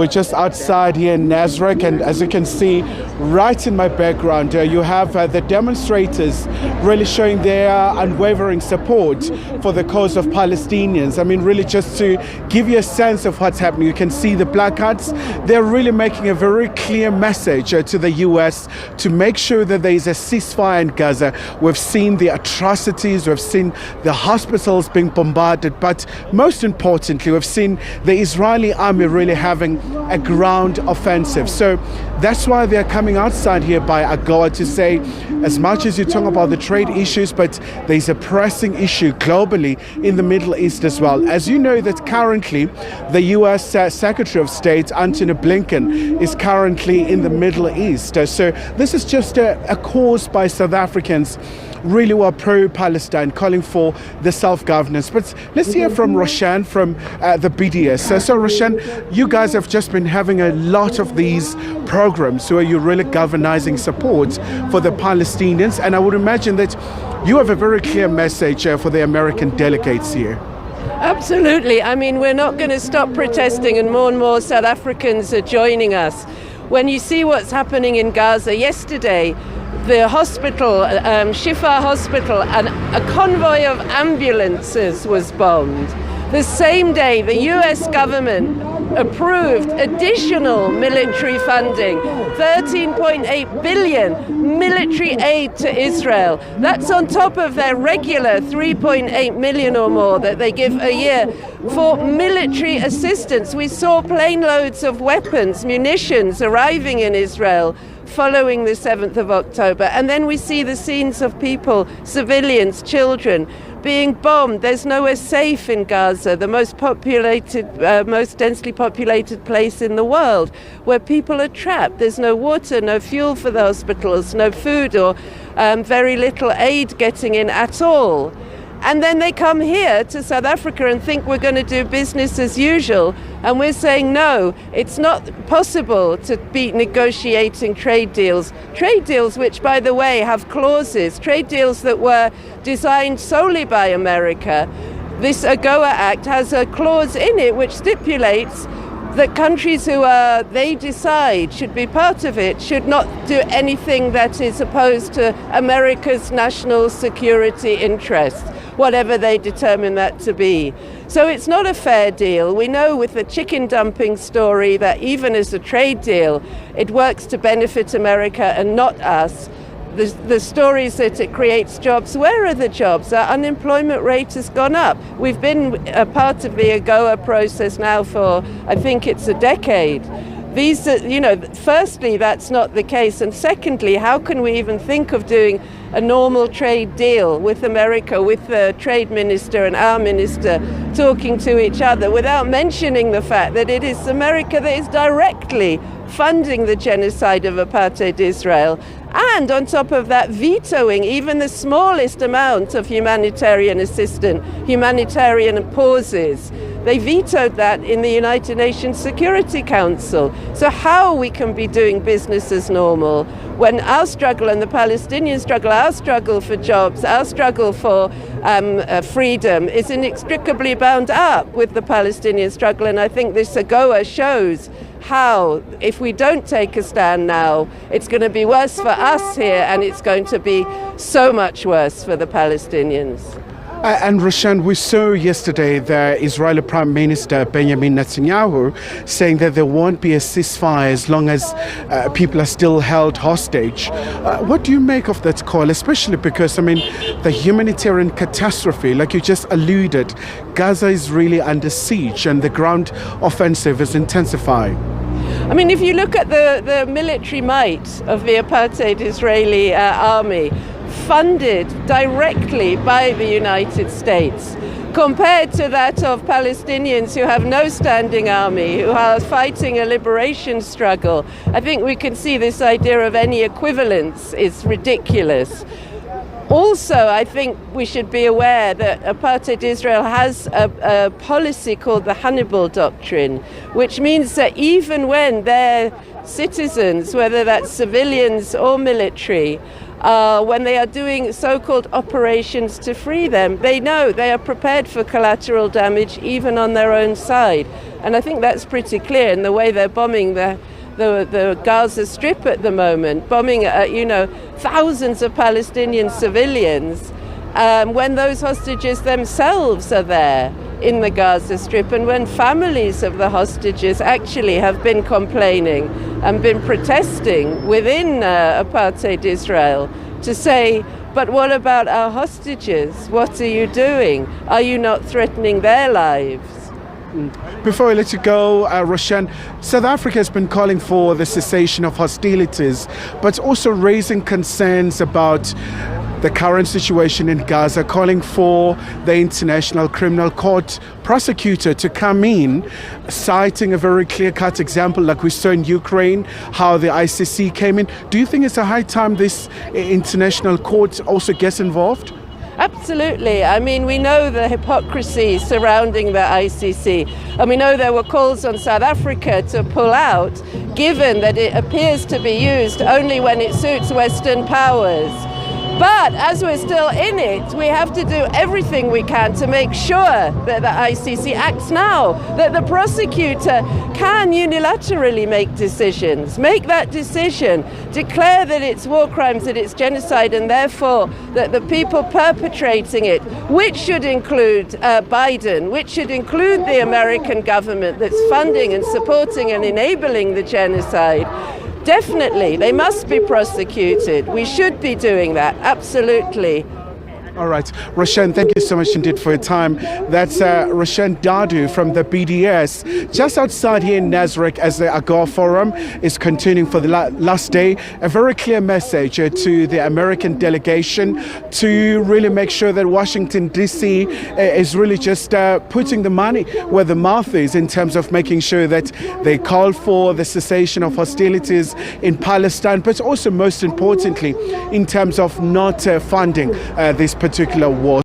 We're just outside here in Nasrec, and as you can see right in my background, you have the demonstrators really showing their unwavering support for the cause of Palestinians. I mean, really just to give you a sense of what's happening, you can see the placards. They're really making a very clear message to the US to make sure that there is a ceasefire in Gaza. We've seen the atrocities, we've seen the hospitals being bombarded, but most importantly, we've seen the Israeli army really having a ground offensive. So that's why they're coming outside here by AGOA to say, as much as you talk about the trade issues, but there's a pressing issue globally in the Middle East as well. As you know that currently the US Secretary of State, Antony Blinken, is currently in the Middle East. So this is just a cause by South Africans really were pro-Palestine, calling for the self-governance. But let's hear from Roshan from the BDS. So Roshan, you guys have just been having a lot of these programs where you're really galvanizing support for the Palestinians, and I would imagine that you have a very clear message for the American delegates here. Absolutely. I mean, we're not going to stop protesting, and more South Africans are joining us. When you see what's happening in Gaza, yesterday the hospital, Shifa Hospital, and a convoy of ambulances was bombed. The same day, the US government approved additional military funding, 13.8 billion military aid to Israel. That's on top of their regular 3.8 million or more that they give a year for military assistance. We saw plane loads of weapons, munitions arriving in Israel following the 7th of October. And then we see the scenes of people, civilians, children, being bombed. There's nowhere safe in Gaza, the most densely populated place in the world, where people are trapped. There's no water, no fuel for the hospitals, no food, or very little aid getting in at all. And then they come here to South Africa and think we're going to do business as usual. And we're saying, no, it's not possible to be negotiating trade deals. Trade deals which, by the way, have clauses, trade deals that were designed solely by America. This AGOA Act has a clause in it which stipulates that countries who they decide should be part of it should not do anything that is opposed to America's national security interests, whatever they determine that to be. So it's not a fair deal. We know with the chicken dumping story that even as a trade deal, it works to benefit America and not us. The stories that it creates jobs, where are the jobs? Our unemployment rate has gone up. We've been a part of the AGOA process now for, I think it's a decade. These, firstly, that's not the case. And secondly, how can we even think of doing a normal trade deal with America, with the trade minister and our minister talking to each other without mentioning the fact that it is America that is directly funding the genocide of apartheid Israel, and on top of that vetoing even the smallest amount of humanitarian assistance, humanitarian pauses. They vetoed that in the United Nations Security Council. So how we can be doing business as normal when our struggle and the Palestinian struggle, our struggle for jobs, our struggle for freedom is inextricably bound up with the Palestinian struggle. And I think this AGOA shows how, if we don't take a stand now, it's going to be worse for us here, and it's going to be so much worse for the Palestinians. And Roshan, we saw yesterday the Israeli Prime Minister Benjamin Netanyahu saying that there won't be a ceasefire as long as people are still held hostage. What do you make of that call, especially because, I mean, the humanitarian catastrophe, like you just alluded, Gaza is really under siege and the ground offensive is intensifying? I mean, if you look at the military might of the apartheid Israeli army, funded directly by the United States, compared to that of Palestinians who have no standing army, who are fighting a liberation struggle, I think we can see this idea of any equivalence is ridiculous. Also, I think we should be aware that apartheid Israel has a policy called the Hannibal Doctrine, which means that even when their citizens, whether that's civilians or military, when they are doing so-called operations to free them, they know they are prepared for collateral damage even on their own side. And I think that's pretty clear in the way they're bombing the Gaza Strip at the moment, bombing thousands of Palestinian civilians when those hostages themselves are there in the Gaza Strip, and when families of the hostages actually have been complaining and been protesting within apartheid Israel to say, but what about our hostages? What are you doing? Are you not threatening their lives? Before I let you go, Roshan, South Africa has been calling for the cessation of hostilities, but also raising concerns about the current situation in Gaza, calling for the International Criminal Court prosecutor to come in, citing a very clear-cut example like we saw in Ukraine, how the ICC came in. Do you think it's a high time this International Court also gets involved? Absolutely. I mean, we know the hypocrisy surrounding the ICC, and we know there were calls on South Africa to pull out, given that it appears to be used only when it suits Western powers. But as we're still in it, we have to do everything we can to make sure that the ICC acts now, that the prosecutor can unilaterally make decisions, make that decision, declare that it's war crimes, that it's genocide, and therefore that the people perpetrating it, which should include Biden, which should include the American government that's funding and supporting and enabling the genocide, definitely, they must be prosecuted. We should be doing that, absolutely. All right. Roshan, thank you so much indeed for your time. That's Roshan Dadu from the BDS, just outside here in Nasrec as the AGOA Forum is continuing for the last day. A very clear message to the American delegation to really make sure that Washington, D.C. is really just putting the money where the mouth is in terms of making sure that they call for the cessation of hostilities in Palestine, but also most importantly, in terms of not funding this particular war.